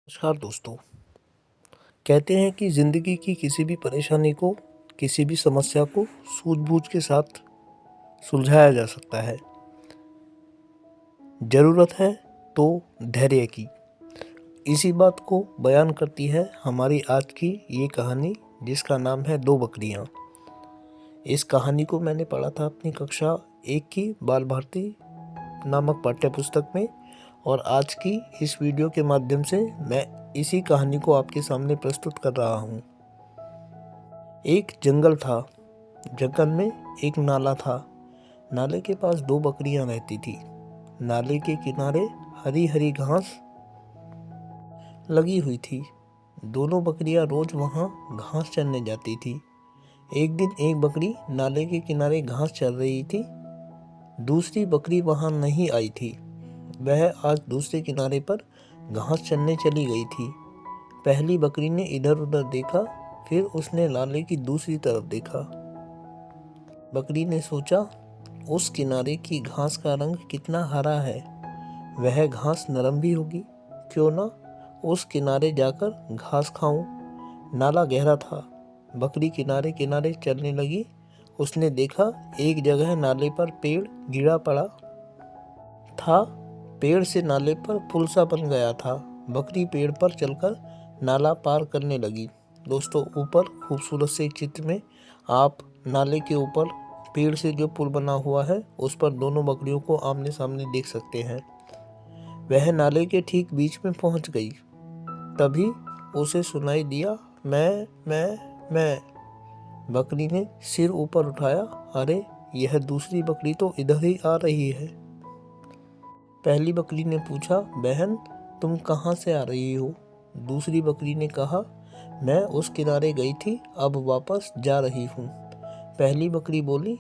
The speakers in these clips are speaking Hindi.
नमस्कार दोस्तों। कहते हैं कि ज़िंदगी की किसी भी परेशानी को, किसी भी समस्या को सूझबूझ के साथ सुलझाया जा सकता है। ज़रूरत है तो धैर्य की। इसी बात को बयान करती है हमारी आज की ये कहानी, जिसका नाम है दो बकरियाँ। इस कहानी को मैंने पढ़ा था अपनी कक्षा 1 की बाल भारती नामक पाठ्य पुस्तक में, और आज की इस वीडियो के माध्यम से मैं इसी कहानी को आपके सामने प्रस्तुत कर रहा हूँ। एक जंगल था। जंगल में एक नाला था। नाले के पास दो बकरियां रहती थी। नाले के किनारे हरी हरी घास लगी हुई थी। दोनों बकरियां रोज वहां घास चरने जाती थी। एक दिन एक बकरी नाले के किनारे घास चर रही थी। दूसरी बकरी वहां नहीं आई थी। वह आज दूसरे किनारे पर घास चरने चली गई थी। पहली बकरी ने इधर उधर देखा, फिर उसने नाले की दूसरी तरफ देखा। बकरी ने सोचा, उस किनारे की घास का रंग कितना हरा है, वह घास नरम भी होगी। क्यों ना उस किनारे जाकर घास खाऊं। नाला गहरा था। बकरी किनारे किनारे चलने लगी। उसने देखा, एक जगह नाले पर पेड़ गिरा पड़ा था। पेड़ से नाले पर पुल सा बन गया था। बकरी पेड़ पर चलकर नाला पार करने लगी। दोस्तों, ऊपर खूबसूरत से चित्र में आप नाले के ऊपर पेड़ से जो पुल बना हुआ है, उस पर दोनों बकरियों को आमने सामने देख सकते हैं। वह नाले के ठीक बीच में पहुंच गई। तभी उसे सुनाई दिया, मैं। बकरी ने सिर ऊपर उठाया। अरे, यह दूसरी बकरी तो इधर ही आ रही है। पहली बकरी ने पूछा, बहन, तुम कहाँ से आ रही हो? दूसरी बकरी ने कहा, मैं उस किनारे गई थी, अब वापस जा रही हूँ। पहली बकरी बोली,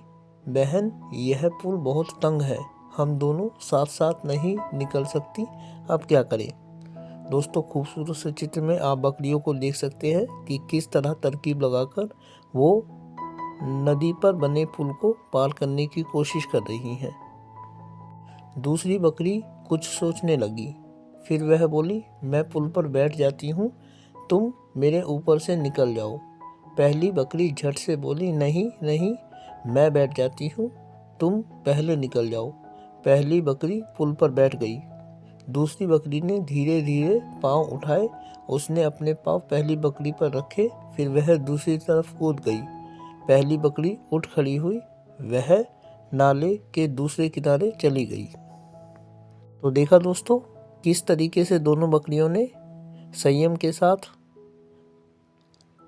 बहन, यह पुल बहुत तंग है, हम दोनों साथ साथ नहीं निकल सकती, अब क्या करें? दोस्तों, खूबसूरत से चित्र में आप बकरियों को देख सकते हैं कि किस तरह तरकीब लगाकर वो नदी पर बने पुल को पार करने की कोशिश कर रही हैं। दूसरी बकरी कुछ सोचने लगी। फिर वह बोली, मैं पुल पर बैठ जाती हूँ, तुम मेरे ऊपर से निकल जाओ। पहली बकरी झट से बोली, नहीं नहीं, मैं बैठ जाती हूँ, तुम पहले निकल जाओ। पहली बकरी पुल पर बैठ गई। दूसरी बकरी ने धीरे धीरे पाँव उठाए। उसने अपने पाँव पहली बकरी पर रखे, फिर वह दूसरी तरफ कूद गई। पहली बकरी उठ खड़ी हुई। वह नाले के दूसरे किनारे चली गई। तो देखा दोस्तों, किस तरीके से दोनों बकरियों ने संयम के साथ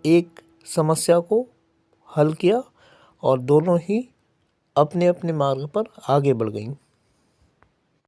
एक समस्या को हल किया, और दोनों ही अपने अपने मार्ग पर आगे बढ़ गईं।